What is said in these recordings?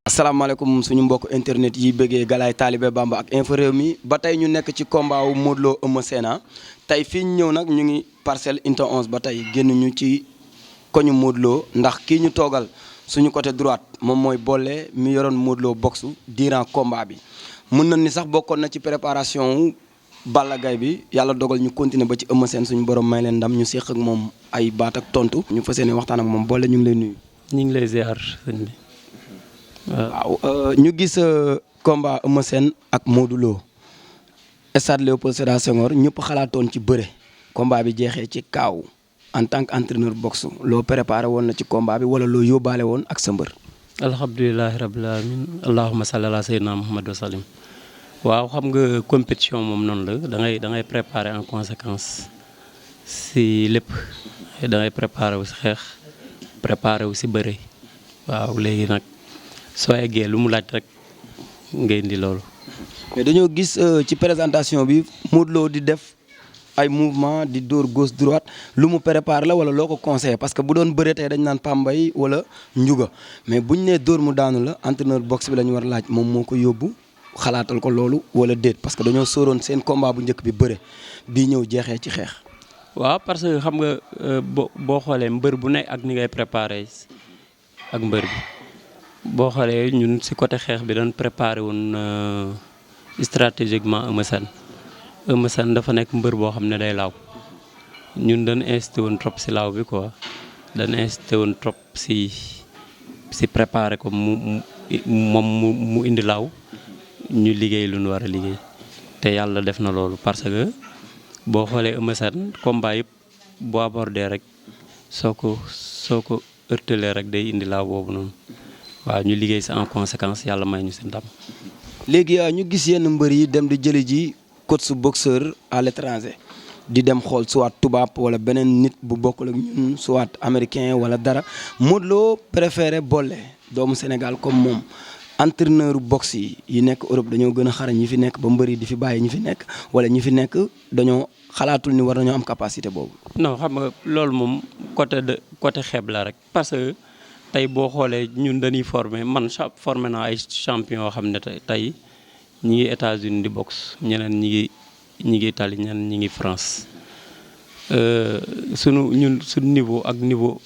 asalaamaaleykum suñu mbokk internet yi bëggee Galaye Talibé Bamba ak Infos Rewmi ba tey ñu nekk ci combat wu Modou Lo Eumeu Sène tey fii ñu ñëw nag ñu ngi Parcelles Unité 11 ba tey génn ñu ci koñu Modou Lo ndax kii ñu toogal suñu côté droite moom mooy Bollé mi yoroon Modou Lo boxe durant combat bi mën na ni sax bokkoon na ci préparation wu Balla Gaye bi yàlla dogal ñu continuer ba ci Eumeu Sène suñu borom may leen ndam ñu séq ak moom ay baat ak tontu ñu fas yéene waxtaan ak moom Bollé ñu ngi lay nuyu. ñu ngi lay ziar sëñ bi. waaw ñu gis combat Eumeu Sène ak Modou Lo stade Léopold Sédar Senghor ñëpp xalaatoon ci bëre combat bi jeexee ci kaaw en tant que entraîneur boxe loo préparé woon na ci combat bi wala loo yóbbaale woon ak sa mbër. alhamdulilahi rabbil alamin allahumma salli ala sayyidina muhammad wa sallim. waaw xam nga compétition moom noonu la da ngay préparer en conséquence si lépp da ngay préparer wu si xeex préparer wu si bëre waaw léegi nag. soo eggee lu mu laaj rek ngay indi loolu. mais dañoo gis ci présentation bi Modou Lo di def ay mouvement di dóor gauche droite lu mu préparé la wala loo ko conseillé parce que bu doon bëree tey dañ naan Pambay wala Ndiouga mais buñ nee dóor mu daanu la entraîneur boxe bi la ñu war a laaj moom moo ko yóbbu xalaatal ko loolu wala déet parce que dañoo sóoroon seen combat bu njëkk bi bëre bii ñëw jeexee ci xeex. waaw parce que xam nga boo xoolee mbër bu nekk ak ni ngay préparé ak mbër bi. boo xoolee ñun ci côté xeex bi dañ préparé woon stratégiquement Eumeu Sène dafa nekk mbër boo xam ne day laaw ñun dañ insisté woon trop ci laaw bi quoi dañ insisté woon trop ci préparé ko mu indi laaw ñu liggéey lu ñu war a liggéey te yàlla def na loolu parce que boo xoolee Eumeu Sène combat yëpp boo abordé rek soo ko heurtelee rek day indi laaw boobu noonu. waaw ñu liggéey si en conséquence yàlla may ñu si ndam. léegi ñu gis yenn mbër yi dem di jëli ji coach su boxeur à l'étranger di dem xool soit tubaab wala beneen nit bu bokkul ak ñun soit américain wala dara Modou Lo préféré Bollé doomu Sénégal comme moom entraîneur boxe yi nekk Europe dañoo gën a xarañ ñi fi nekk ba mbër yi di fi bàyyi ñi fi nekk wala ñi fi nekk dañoo xalaatul ni war nañoo am capacité boobu. non xam nga loolu moom côté xeeb la rek parce que. tey boo xoolee ñun dañuy formé naa ay champion yoo xam ne tey ñi ngi États-Unis di boxe ñeneen ñi ngi Italie ñeneen ñi ngi France suñu niveau ak niveau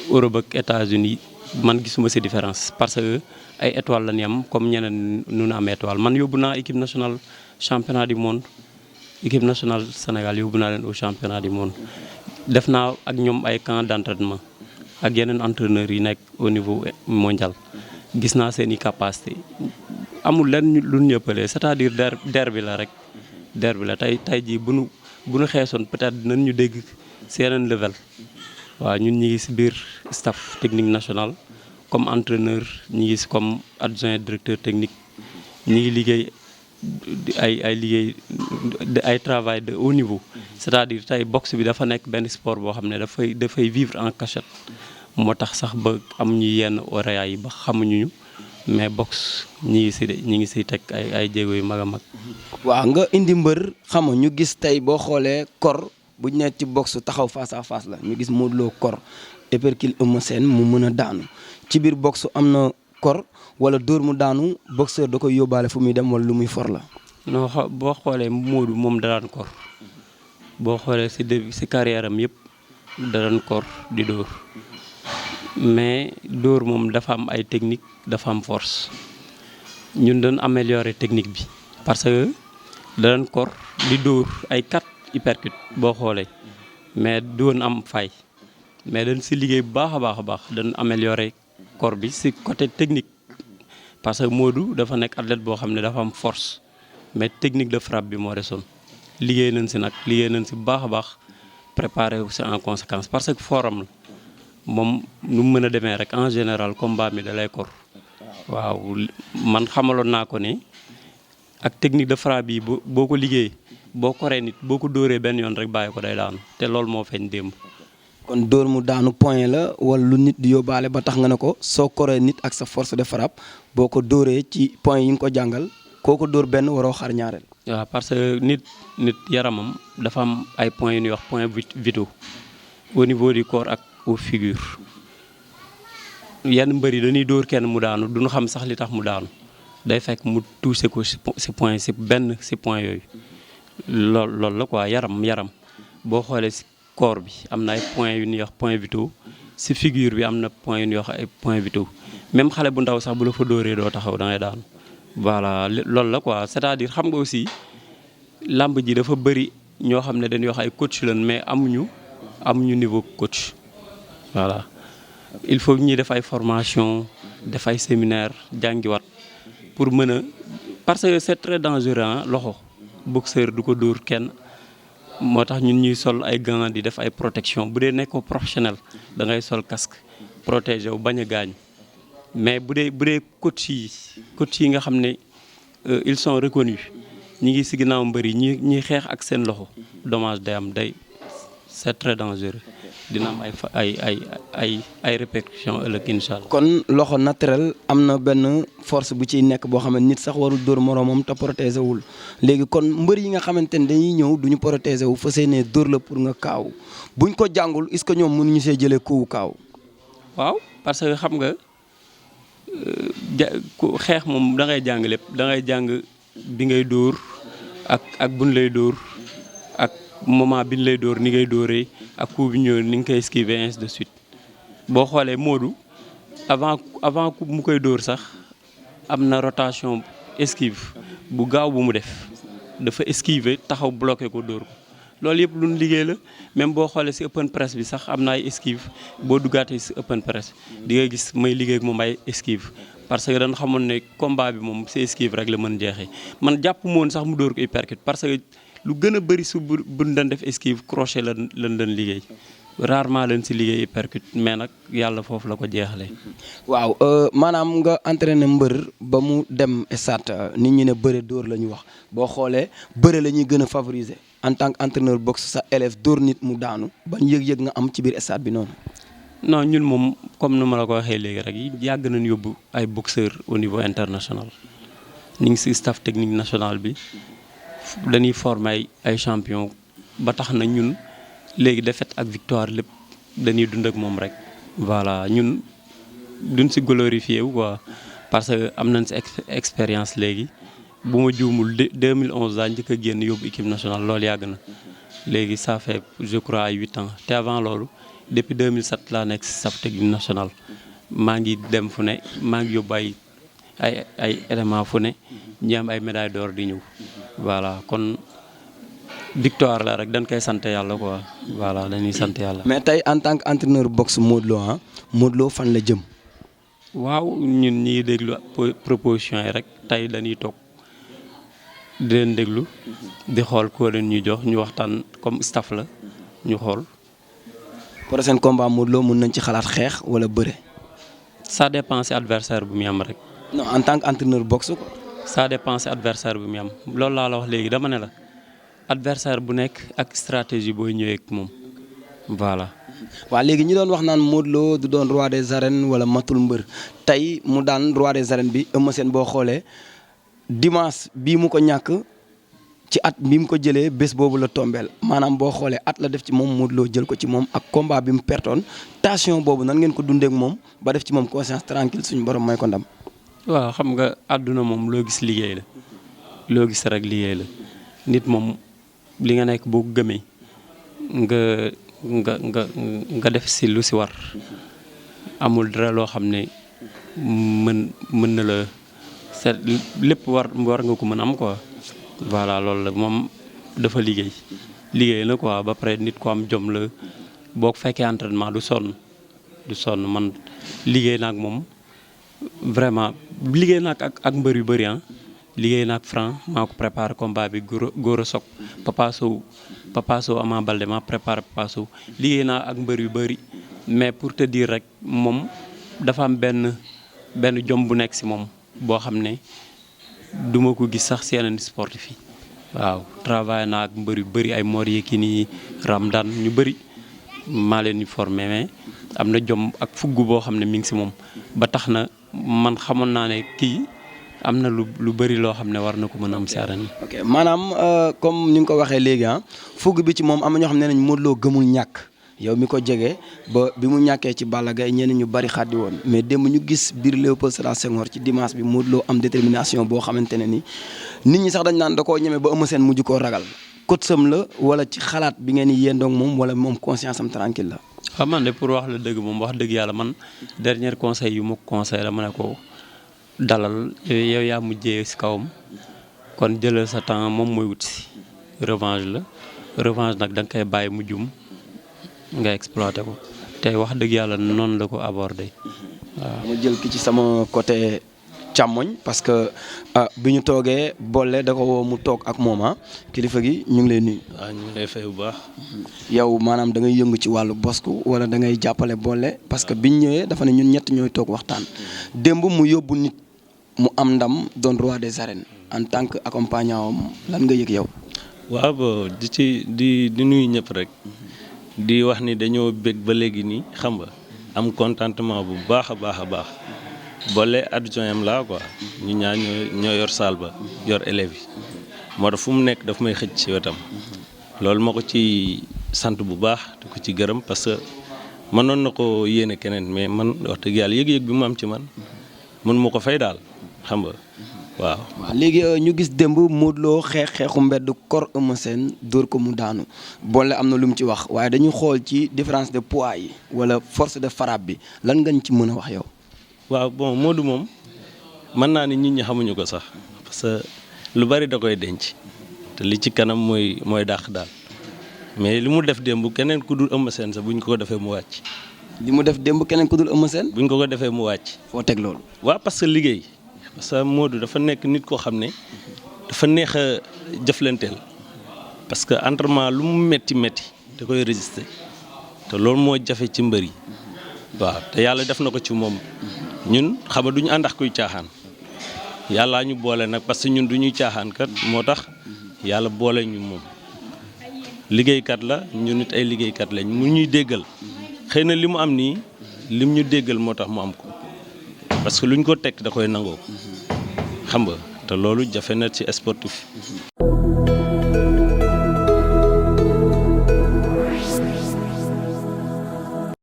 Europe ak États-Unis man gisuma ci différence parce que ay étoiles la ñu am comme ñeneen nu ñu am étoile man yóbbu naa équipe nationale championnat du monde équipe nationale Sénégal yóbbu naa leen au championnat du monde def naa ak ñoom ay camp d'entraînement ak yeneen entraîneurs yi nekk au niveau mondial gis naa seen i capacité amul lenn lu ñu ñëppalee c'est-à-dire der bi la rek der bi la tey jii bu nu xeesoon peut-être dinañ ñu dégg si yeneen level waaw ñun ñi ngi si biir staff technique national comme entraîneur ñi ngi si comme adjoint directeur technique ñi ngi liggéey ay travail de haut niveau c'est-à-dire tey boxe bi dafa nekk benn sport boo xam ne dafay vivre en cachette moo tax sax ba am ñu yenn horaires yi ba xamuñu ñu mais boxe ñi ngi si teg ay jéego yu mag a mag. waaw nga indi mbër xam nga ñu gis tey boo xoolee kor bu ñu nekk ci boxe taxaw face à face la ñu gis Modou Lo kor épercule Eumeu Sène mu mën a daanu ci biir boxe am na kor wala dóor mu daanu boxeur da koy yóbbaale fu muy dem wala lu muy for la. non boo xoolee Modou moom da daan kor boo xoolee si carrière am yëpp da daan kor di dóor mais dóor moom dafa am ay technique dafa am force ñun dañ améliorer technique bi parce que da daan kor di dóor ay 4 uppercut boo xoolee mais doon am fay mais dañ si liggéey bu baax a baax dañ améliorer kor bi si côté technique parce que Modou dafa nekk athlète boo xam ne dafa am force mais technique de frappe bi moo desoon liggéey nañ si bu baax a baax préparé aussi en conséquence parce que forum la moom nu mu mën a demee rek en général combat mi da lay kor waaw man xamaloon naa ko ni ak technique de frappe bi boo ko liggéey boo koree nit boo ko dóoree benn yoon rek bàyyi ko day daanu te loolu moo feeñ démb. kon dóor mu daanu point la wala lu nit di yóbbaale ba tax nga ne ko soo koree nit ak sa force de frappe boo ko dóoree ci point yi nga ko jàngal koo ko dóor benn waroo xar ñaareel. waaw parce que nit yaramam dafa am ay points yu ñuy wax points vitaux au niveau du corps ak aux figures yenn mbër yi dañuy dóor kenn mu daanu duñu xam sax li tax mu daanu day fekk mu touché ko si point si benn si point yooyu loolu la quoi yaram boo xoolee si corps bi am na ay points yu ñuy wax points vitaux si figure bi am na points yu ñuy wax ay points vitaux même xale bu ndaw sax bu la fa dóoree doo taxaw da ngay daanu voilà loolu la quoi c'est-à-dire xam nga aussi làmb ji dafa bëri ñoo xam ne dañuy wax ay coach lañ mais amuñu niveau coach voilà il faut ñuy def ay formation def ay séminaire jàngiwaat pour mën a parce que c'est très dangereux loxo boxeur du ko dóor kenn moo tax ñun ñuy sol ay gants di def ay protection bu dee nekkoo professionnel da ngay sol casque protégé wu bañ a gaañ mais bu dee coach yi nga xam ne ils sont reconnus ñi ngi si ginnaaw mbër yi ñuy xeex ak seen loxo dommage day c'est très dangereux dina am ay répercussions ëllëg incha allah. kon loxo naturel am na benn force bu ciy nekk boo xam ne nit sax warul dóor moroomam te protégé wul léegi kon mbër yi nga xamante ne dañuy ñëw duñu protégé wu fas yéenee dóor la pour nga kaaw buñ ko jàngul est-ce que ñoom mënuñu see jëlee kuwu kaaw. waaw parce que xam nga xeex moom da ngay jàng lépp da ngay jàng bi ngay dóor ak buñ lay dóor ak moment bi ñu lay dóor ni ngay dóoree ak coup bi ñëw ni nga koy esquiver ainsi de suite boo xoolee Modou avant mu koy dóor sax am na rotation esquive bu gaaw bu mu def dafa esquiver taxaw bloqué ko dóor ko loolu yëpp lu ñu liggéey la même boo xoolee si open press bi sax am na ay esquive boo duggaatee si open press di nga gis may liggéey ak moom ay esquive parce que dañ xamoon ne combat bi moom si esquive rek la mën jeexee man jàpp moon sax mu dóor ko uppercut parce que lu gën a bëri su buñ doon def esquive crochet lan doon liggéey rarement leen si liggéey uppercut mais nag yàlla foofu la ko jeexalee. waaw maanaam nga entraîné mbër ba mu dem stade nit ñi ne bëre dóor la ñu wax boo xoolee bëre la ñuy gën a favoriser en tant que entraîneur boxe sa élève dóor nit mu daanu ban yëg-yëg nga am ci biir stade bi noonu. non ñun moom comme ni ma la ko waxee léegi rek yàgg nañ yóbbu ay boxeurs au niveau international ñu ngi si staff technique national bi dañuy former ay champion ba tax na ñun léegi défaite ak victoire lépp dañuy dund ak moom rek. voilà ñun duñ si glorifié wu quoi parce que am nañ si expérience léegi bu ma juumul 2011 daa njëkk a génn yóbbu équipe nationale loolu yàgg na léegi ça fait je crois 8 ans te avant loolu. depuis 2007 laa nekk si staff technique national maa ngi dem fu ne maa ngi yóbbu ay éléments fu ne ñi am ay médaille d'or di ñëw voilà kon victoire la rek dañ koy sant yàlla quoi voilà dañuy sant yàlla. mais tey en tant que entraîneur boxe Modou Lo fan la jëm. waaw ñun ñi déglu proposition yi rek tey dañuy toog di leen déglu di xool koo leen ñuy jox ñu waxtaan comme staff la ñu xool. prochain combat Modou Lo mën nañ ci xalaat xeex wala bëre. ça dépend si adversaire bu muy am rek. non en tant que entraîneur boxe quoi. ça dépend si adversaire bu muy am loolu laa la wax léegi dama ne la adversaire bu nekk ak stratégie booy ñëwee ak moom voilà. waaw léegi ñi doon wax naan Modou Lo du doon roi des arènes wala matul mbër tey mu daan roi des arènes bi Eumeu Sène boo xoolee dimanche bii mu ko ñàkk. ci at bi mu ko jëlee bés boobu la tombeel maanaam boo xoolee at la def ci moom Modou Lo jël ko ci moom ak combat bi mu pertoon tension boobu nan ngeen ko dundee ak moom ba def ci moom conscience tranquille suñu borom may ko ndam. waaw xam nga àdduna moom loo gis liggéey la loo gis rek liggéey la nit moom li nga nekk boo gëmee nga def si lu si war amul dara loo xam ne mën na la seet lépp war nga ko mën am quoi. voilà loolu la moom dafa liggéey na quoi ba pare nit ko am jom la boo fekkee entraînement du sonn man liggéey na ak moom vraiment liggéey na ak mbër yu bëri liggéey na ak Franc maa ko préparé combat bi Gora Sock Papa Sow Ama Baldé maa préparé Papa Sow liggéey naa ak mbër yu bëri mais pour te dire rek moom dafa am benn jom bu nekk si moom boo xam ne duma ko gis sax si yeneen sportif yi waaw travail naa ak mbër yu bëri ay Mor Yekini Ramdan ñu bëri maa leen di formé mais am na jom ak fugg boo xam ne mi ngi si moom ba tax na man xamoon naa ne kii am na lu bëri loo xam ne war na ko mën a am si arène. ok maanaam comme ni nga ko waxee léegi fugg bi ci moom am na ñoo xam ne nañ Modou Lo gëmul ñàkk yow mi ko jege ba bi mu ñàkkee ci Balla Gaye ñenn ñu bari xaddi woon mais démb ñu gis biir Léopold Sédar Senghor ci dimanche bi Modou Lo am détermination boo xamante ne ni nit ñi sax dañ naan da koo ñeme ba Eumeu Sène mujj koo ragal kot sam la wala ci xalaat bi ngeen yéendoog moom wala moom conscience am tranquille la. xam man de pour wax la dëgg moom wax dëgg yàlla man dernier conseil yu ma conseil la ma ne ko dalal yow yaa mujjee si kawam kon jëlal sa temps moom mooy wut si revanche la revanche nag da nga koy bàyyi mu jum nga exploité ko te wax dëgg yàlla noonu la ko abordé waaw. ma jël ki ci sama côté càmmoñ parce que bi ñu toogee boole da ko woo mu toog ak moom kilifa gi ñu ngi lay nuyu. waaw ñu ngi lay fay bu baax. yow maanaam da ngay yëngu ci wàllu bosku wala da ngay jàppale boole parce que biñ ñëwee dafa ne ñun ñett ñooy toog waxtaan démb mu yóbbu nit mu am ndam doon roi des arènes en tant que accompagnant am lan nga yëg yow. waaw bo di nuyu ñëpp rek. di wax ni dañoo bég ba léegi nii xam nga am contentement bu baax a baax a baax boole adjoint am laa quoi ñu ñaar ñoo yor salle ba yor élèves yi moo tax fu mu nekk daf may xëcc ci wetam loolu ma ko ci sant bu baax di ko ci gërëm parce que mënoon na ko yéene keneen mais man wax dëgg yàlla yëg-yëg bi mu am ci man mën ma ko fay daal xam nga waaw. waaw léegi ñu gis démb Modou Lo xeexu mbedd kor Eumeu Sène dóor ko mu daanu boole am na lu mu ci wax waaye dañu xool ci différence de poids yi wala force de frappe bi lan nga ñu ci mën a wax yow. waaw bon Modou moom mën naa ni nit ñi xamuñu ko sax parce que lu bari da koy denc te li ci kanam mooy dàq daal mais li mu def démb keneen ku dul Eumeu Sène sax buñ ko defee mu wàcc. li mu def démb keneen ku dul Eumeu Sène. buñ ko defee mu wàcc. foo teg loolu. waaw parce que liggéey. parce que Modou dafa nekk nit koo xam ne dafa neex a jëflanteel parce que entraînement lu mu métti da koy résister te loolu moo jafe ci mbër yi waaw te yàlla def na ko ci moom ñun xam nga duñu ànd ak kuy caaxaan yàllaa ñu boole nag parce que ñun du ñuy caaxaan kat moo tax yàlla boole ñu moom liggéeykat la ñun nit ay liggéeykat lañ mu ñuy déggal xëy na li mu am nii lim ñu déggal moo tax mu am ko. parce que luñ ko teg da koy nangoo xam nga te loolu jafe na ci sportif.